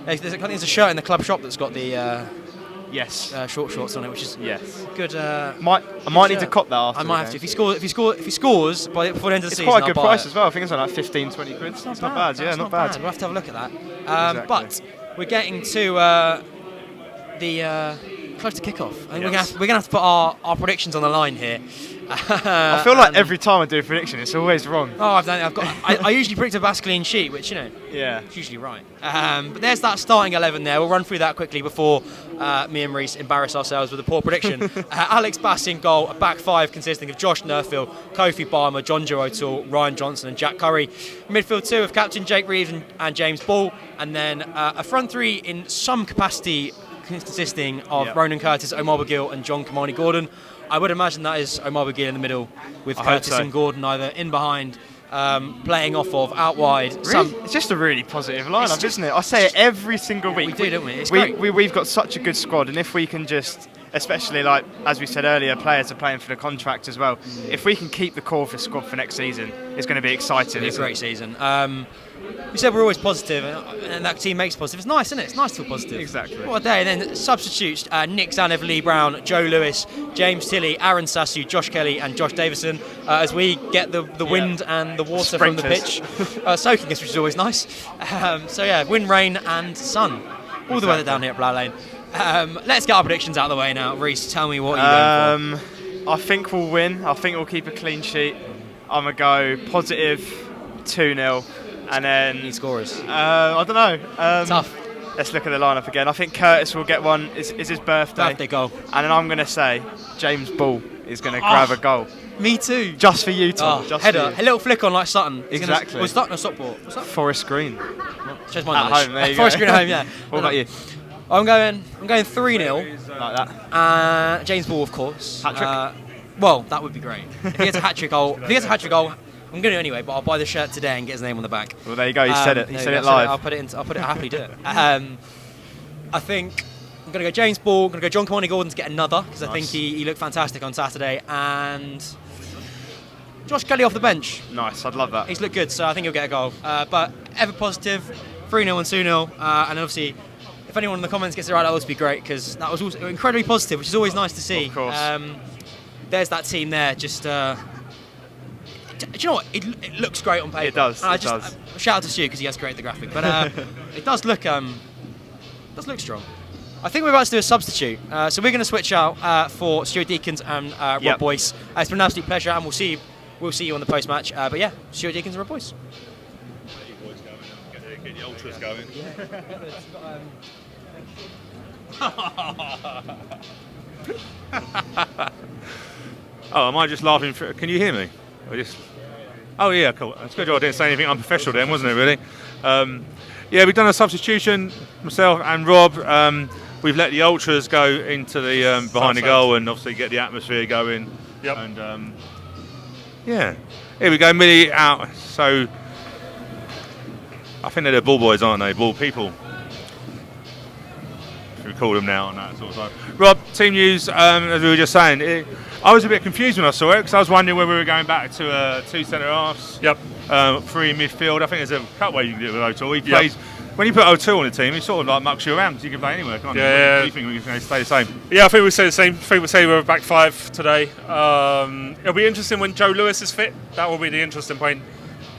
A: I think there's a shirt in the club shop that's got the.
F: Yes.
A: Short shorts on it, which is good.
F: I might need to cop that after.
A: I might have to. If he scores before the end of the season,
F: it's quite a good price
A: it.
F: as well. I think it's like 15, 20 quid. It's not bad. Yeah, not bad.
A: We'll have to have a look at that.
F: Exactly.
A: But we're getting to the close to kickoff. I think we're gonna have to put our predictions on the line here.
F: I feel like every time I do a prediction, it's always wrong.
A: Oh, I usually predict a Basque clean sheet, which it's usually right. But there's that starting 11 there. We'll run through that quickly before me and Reece embarrass ourselves with a poor prediction. Alex Bass in goal, a back five consisting of Josh Nerfield, Kofi Barmer, John Joe O'Toole, Ryan Johnson and Jack Curry. Midfield two of captain Jake Reeves and James Ball, and then a front three in some capacity consisting of Ronan Curtis, Omar Bagil and John Kamani Gordon. I would imagine that is Omar Bagil in the middle with Curtis and Gordon either in behind, playing off of, out wide.
F: Really? It's just a really positive lineup, isn't it? I say it every single week.
A: We do, don't we? It's
F: great. We've got such a good squad, and if we can just, especially like as we said earlier, players are playing for the contract as well. If we can keep the core of the squad for next season, it's going to be exciting.
A: It's a great season. We said we're always positive, and that team makes positive. It's nice, isn't it? It's nice to feel positive.
F: Exactly.
A: What a day. And then substitutes, Nick Zanev, Lee Brown, Joe Lewis, James Tilley, Aaron Sassu, Josh Kelly and Josh Davison, as we get the wind and the water from the pitch soaking us, which is always nice. Wind, rain and sun. All the weather down here at Plough Lane. Let's get our predictions out of the way now. Reece, tell me what you're going for.
F: I think we'll win. I think we'll keep a clean sheet. I'm going to go positive 2-0. And then
A: any scorers?
F: I don't know.
A: Tough.
F: Let's look at the lineup again. I think Curtis will get one. It's his birthday.
A: Birthday goal.
F: And then I'm going to say James Ball is going to grab a goal.
A: Me too.
F: Just for you, Tom.
A: Just header. A little flick on like Sutton.
F: Exactly.
A: Was Sutton or Stockport?
F: Forest Green.
A: Shows my knowledge.
F: Home, there you
A: Forest
F: go.
A: Green at home, yeah.
F: What about you?
A: I'm going 3-0.
F: Like that.
A: James Ball, of course.
F: Hat-trick?
A: Well, that would be great. If he gets a hat-trick goal, I'm going to anyway, but I'll buy the shirt today and get his name on the back.
F: Well, there you go. He said it. He said it live.
A: I'll happily do it. I think I'm going to go James Ball. I'm going to go John Kamani Gordon to get another, because I think he looked fantastic on Saturday. And Josh Kelly off the bench.
F: Nice. I'd love that.
A: He's looked good, so I think he'll get a goal. But ever positive, 3-0 and 2-0. And obviously, if anyone in the comments gets it right, that would be great, because that was also incredibly positive, which is always nice to see.
F: Of course.
A: There's that team there, just... do you know what? It looks great on paper.
F: It does.
A: Shout out to Stu because he has created the graphic, but it does look strong. I think we're about to do a substitute, so we're going to switch out for Stuart Deakins and Rob Boyce. It's been an absolute pleasure, and we'll see you on the post match. But yeah, Stuart Deakins and Rob Boyce.
D: Get the ultras going. Oh, am I just laughing? Can you hear me? Oh yeah, cool. It's good job I didn't say anything unprofessional then, wasn't it, really? We've done a substitution, myself and Rob. We've let the ultras go into the behind the goal and obviously get the atmosphere going.
C: Yep.
D: And here we go, Millie out. So I think they're the ball boys, aren't they? Ball people. We call them now and that sort of stuff. Rob, team news, as we were just saying, I was a bit confused when I saw it because I was wondering whether we were going back to two centre halves.
C: Yep.
D: 3 in midfield. I think there's a cut way you can do it with O'Toole. He plays. When you put O'Toole on the team, he sort of like mucks you around because you can play anywhere, can't you?
C: Yeah.
D: Do you think we're going to stay the same?
C: Yeah, I think we say the same. I think we say we're back five today. It'll be interesting when Joe Lewis is fit. That will be the interesting point.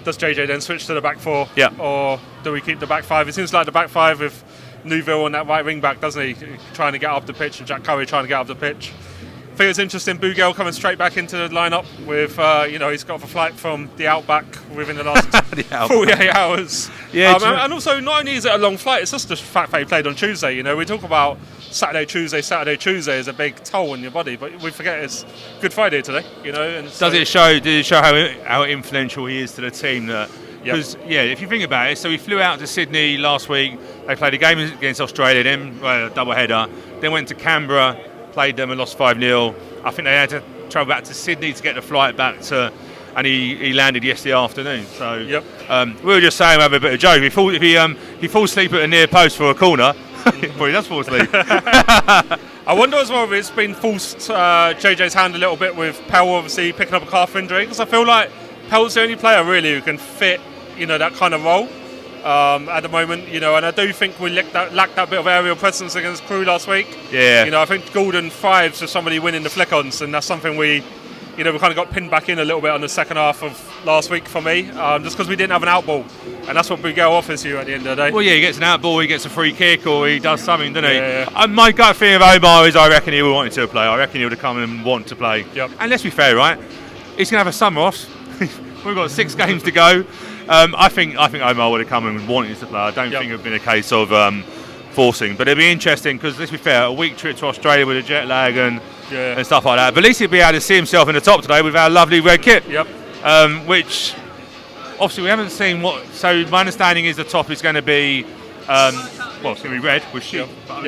C: Does JJ then switch to the back four?
D: Yeah.
C: Or do we keep the back five? It seems like the back five with Newville on that right wing back, doesn't he? Trying to get up the pitch, and Jack Curry trying to get up the pitch. I think it's interesting, Bugel coming straight back into the lineup with, he's got a flight from the outback within the last 48 hours.
D: Yeah,
C: and also, not only is it a long flight, it's just the fact that he played on Tuesday. You know, we talk about Saturday, Tuesday is a big toll on your body, but we forget it's Good Friday today, you know. And
D: did it show how influential he is to the team? Because, if you think about it, so we flew out to Sydney last week, they played a game against Australia, then a double header, then went to Canberra, played them and lost 5-0. I think they had to travel back to Sydney to get the flight back and he landed yesterday afternoon. So we were just saying, we have a bit of joke. If he falls asleep at a near post for a corner, well, he does fall asleep.
C: I wonder as well if it's been forced JJ's hand a little bit with Pell obviously picking up a calf injury, because I feel like Pell's the only player really who can fit, that kind of role at the moment, and I do think we lacked that bit of aerial presence against Crewe last week.
D: Yeah.
C: I think Gordon thrives for somebody winning the flick-ons, and that's something we we kind of got pinned back in a little bit on the second half of last week for me, just because we didn't have an out ball, and that's what Miguel offers you at the end of the day.
L: Well, yeah, he gets an out ball, he gets a free kick, or he does something, doesn't he?
C: Yeah.
L: My gut feeling of Omar is I reckon he would want to play. I reckon he would have come and want to play.
C: Yep.
L: And let's be fair, right? He's going to have a summer off. We've got 6 games to go. I think Omar would have come and wanted to play. I don't think it would have been a case of forcing, but it'd be interesting because let's be fair, a week trip to Australia with a jet lag and stuff like that. But at least he'd be able to see himself in the top today with our lovely red kit.
C: Yep.
L: Which obviously we haven't seen what. So my understanding is the top is going to be it's going to be red with sheep, but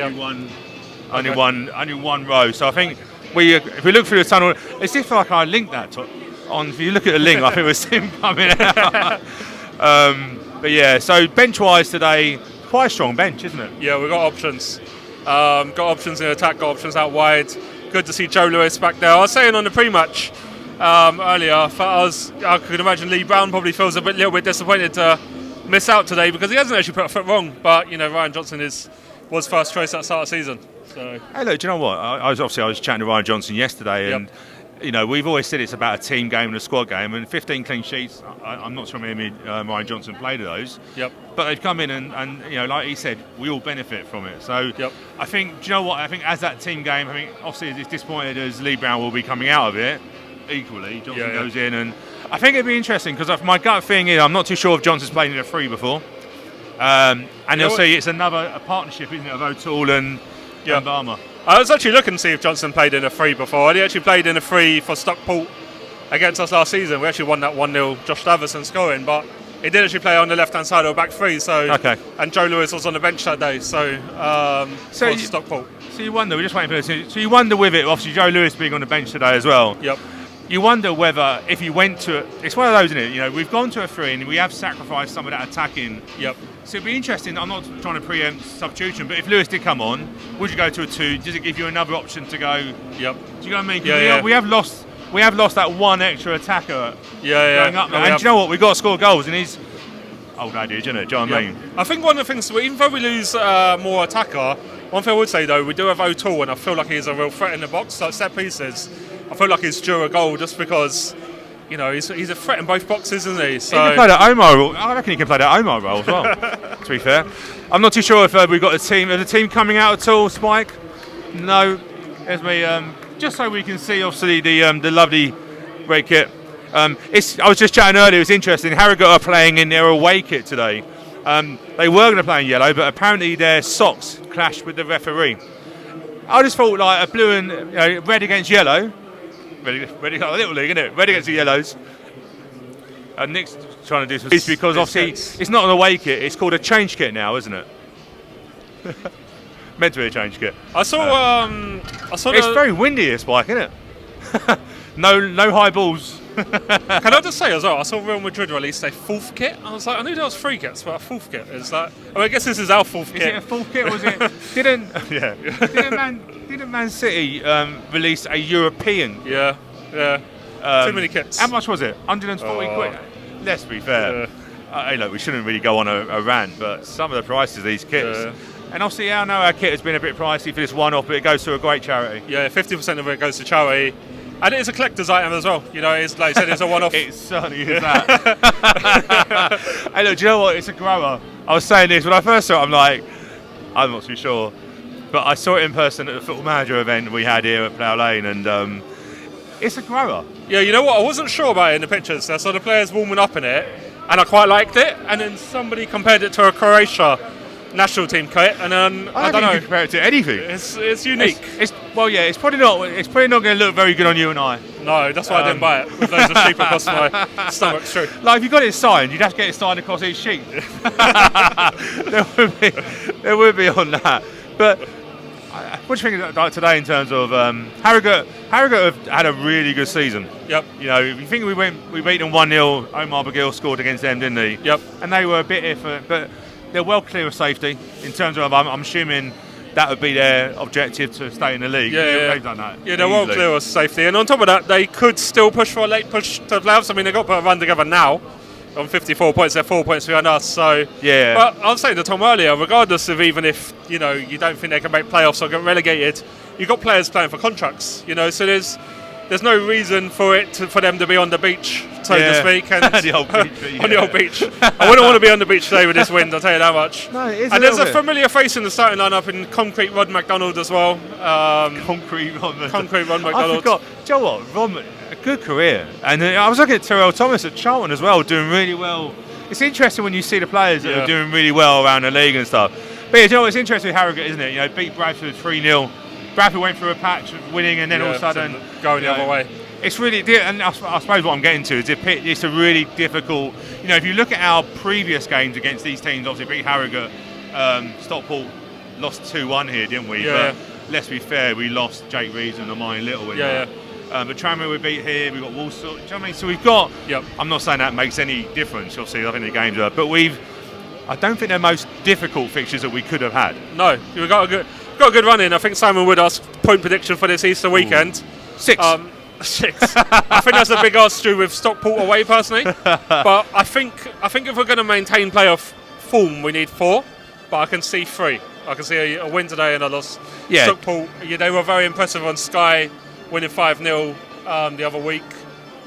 L: only one row. So I think if we look through the tunnel, it's if like I linked that on. If you look at the link, I think it was him coming out. But yeah, so bench wise today. Quite a strong bench, isn't it?
C: Yeah, we've got options. Got options in attack, got options out wide. Good to see Joe Lewis back there. I was saying on the pre-match earlier, I could imagine Lee Brown probably feels a little bit disappointed to miss out today because he hasn't actually put a foot wrong. But Ryan Johnson was first choice at the start of the season. So.
L: Hey, look, do you know what? I was chatting to Ryan Johnson yesterday, and we've always said it's about a team game and a squad game, and 15 clean sheets. I'm not sure maybe Ryan Johnson played those.
C: Yep.
L: But they've come in and like he said, we all benefit from it. So I think, do you know what? I think as that team game, I think obviously as disappointed as Lee Brown will be coming out of it, equally Johnson goes in, and I think it'd be interesting because my gut feeling is I'm not too sure if Johnson's played in a free before, and you'll see it's a partnership, isn't it, of O'Toole and Barmer.
C: I was actually looking to see if Johnson played in a free before. He actually played in a free for Stockport against us last season. We actually won that 1-0, Josh Davison scoring, but he did actually play on the left-hand side of the back three. So and Joe Lewis was on the bench that day. So for Stockport.
L: So you wonder. We're just waiting for this. So you wonder with it. Obviously, Joe Lewis being on the bench today as well.
C: Yep.
L: You wonder whether if he went to it's one of those, isn't it? We've gone to a 3 and we have sacrificed some of that attacking.
C: Yep.
L: So it'd be interesting. I'm not trying to preempt substitution, but if Lewis did come on, would you go to a 2? Does it give you another option to go?
C: Yep.
L: Do you know what I mean?
C: Yeah,
L: we have lost that one extra attacker.
C: Going
L: up there. And do you know what? We've got to score goals, and he's old adage, isn't it? Do you know what I mean?
C: I think one of the things, even though we lose more attacker, one thing I would say though, we do have O'Toole, and I feel like he's a real threat in the box. Like set pieces, I feel like he's due a goal just because. He's a threat in both boxes, isn't he? So
L: he can play that Omar role. I reckon he can play that Omar role as well. To be fair, I'm not too sure if we've got the team coming out at all. Spike, no. There's me. Just so we can see, obviously the lovely red kit. I was just chatting earlier. It was interesting. Harrogate are playing in their away kit today. They were going to play in yellow, but apparently their socks clashed with the referee. I just thought like a blue and red against yellow. Red, a little league, isn't it? Red against the yellows. Nick's trying to do some. It's because obviously it's not an away kit. It's called a change kit now, isn't it? Meant to be a change kit.
C: I saw.
L: It's very windy here, Spike, isn't it? no high balls.
C: Can I just say as well? I saw Real Madrid released a 4th kit. I was like, I knew there was 3 kits, but a 4th kit is like. I guess this is our 4th kit.
L: Is it a 4th kit? Was it? Didn't Man City release a European?
C: Yeah. Too many kits.
L: How much was it? 140 quid. Let's be fair. Hey, look, we shouldn't really go on a rant, but some of the prices of these kits. And obviously, I know our kit has been a bit pricey for this one-off, but it goes to a great charity.
C: Yeah, 50% of it goes to charity. And it is a collector's item as well. It's like I said, it's a one-off.
L: It certainly is that. Hey, look, do you know what? It's a grower. I was saying this when I first saw it. I'm like, I'm not too sure, but I saw it in person at the Football Manager event we had here at Plough Lane, and it's a grower.
C: Yeah, you know what? I wasn't sure about it in the pictures. I saw the players warming up in it, and I quite liked it. And then somebody compared it to a Croatia national team kit, and then I don't know.
L: You can compare it to anything.
C: It's unique.
L: It's probably not going to look very good on you and I.
C: No, that's why I didn't buy it. With loads of sheep across my stomach, true.
L: Like if you got it signed, you'd have to get it signed across each sheet. there would be on that. But what do you think of today in terms of Harrogate? Harrogate have had a really good season.
C: Yep.
L: If you think we beat them 1-0. Omar Bagil scored against them, didn't he?
C: Yep.
L: And they were a bit iffy, but they're well clear of safety in terms of. I'm assuming that would be their objective to stay in the league.
C: Yeah.
L: They've done that.
C: Yeah, they're well clear of safety, and on top of that, they could still push for a late push to the playoffs. I mean, they've got to put a run together now. On 54 points, they're 4 points behind us. So
L: yeah.
C: But I was saying to Tom earlier, regardless of even if you don't think they can make playoffs or get relegated, you've got players playing for contracts. So there's there's no reason for them to be on the beach, so to speak, and
L: the old beach,
C: on the old beach. I wouldn't want to be on the beach today with this wind. I'll tell you that much.
L: No, it is.
C: And there's a familiar face in the starting lineup in Concrete Rod McDonald as well.
L: Concrete Rod
C: McDonald.
L: I forgot. Do you know what? Rod, a good career, and I was looking at Terrell Thomas at Charlton as well, doing really well. It's interesting when you see the players that are doing really well around the league and stuff. But yeah, do you know what? It's interesting with Harrogate, isn't it? You know, beat Bradford 3-0. Bradford went through a patch of winning, and then all of a sudden
C: going the other way.
L: It's really, and I suppose what I'm getting to is it's a really difficult. You know, if you look at our previous games against these teams, obviously beat Harrogate, Stockport lost 2-1 here, didn't we?
C: Yeah.
L: But let's be fair, we lost Jake Reeves and Amine Little. But Tranmere we beat here. We've got Walsall. Do you know what I mean? So we've got. I'm not saying that makes any difference. Obviously, I think the games are, but I don't think they're most difficult fixtures that we could have had.
C: No, we've got a good run in. I think Simon Wood asked point prediction for this Easter weekend.
L: 6.
C: 6. I think that's a big ask, Stu, with Stockport away, personally. But I think if we're going to maintain playoff form, we need 4. But I can see 3. I can see a win today and a loss.
L: Yeah.
C: Stockport, they were very impressive on Sky, winning 5-0 the other week.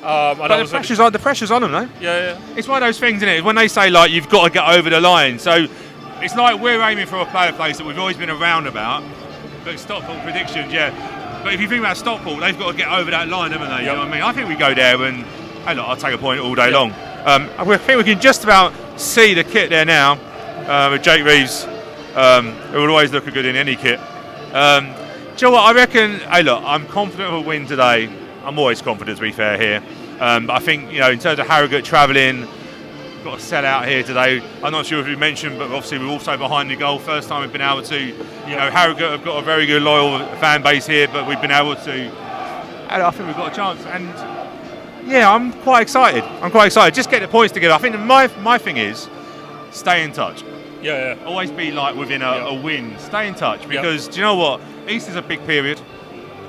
L: But the pressure's on them, though.
C: Yeah.
L: It's one of those things, isn't it? When they say, like, you've got to get over the line. So it's like we're aiming for a player place that we've always been around about. But Stockport predictions, But if you think about Stockport, they've got to get over that line, haven't they? You know what I mean? I think we go there and, hey, look, I'll take a point all day long. I think we can just about see the kit there now with Jake Reeves, who will always look good in any kit. Do you know what? I reckon, hey, look, I'm confident of a win today. I'm always confident, to be fair, here. But I think, in terms of Harrogate travelling, we've got to sell out here today. I'm not sure if you mentioned, but obviously we're also behind the goal. First time we've been able to. Harrogate have got a very good, loyal fan base here, but we've been able to. And I think we've got a chance. And I'm quite excited. Just get the points together. I think my thing is stay in touch. Always be like within a win. Stay in touch because do you know what? Easter's a big period.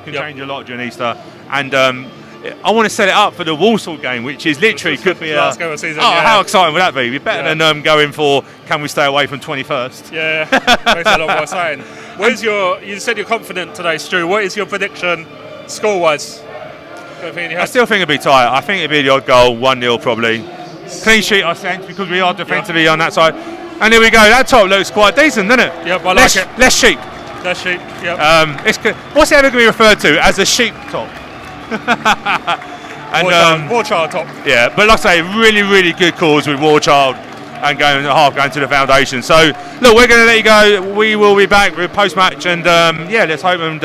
L: Can change a lot during Easter, and I want to set it up for the Walsall game, which is literally could be
C: last game of the season.
L: How exciting would that be? We're better than going for can we stay away from 21st?
C: Makes a lot more exciting. You said you're confident today, Stu. What is your prediction, score-wise?
L: I still think it'd be tight. I think it'd be the odd goal, 1-0 probably. Clean sheet, I sense, because we are defensively on that side. And here we go. That top looks quite decent, doesn't it?
C: I like it.
L: Less sheep.
C: Less sheep.
L: It's good. What's it ever going to be referred to as a sheep top? And
C: Warchild top.
L: Yeah, but like I say, really, really good cause with Warchild and going to the foundation. So look, we're going to let you go. We will be back with post match, and let's hope and.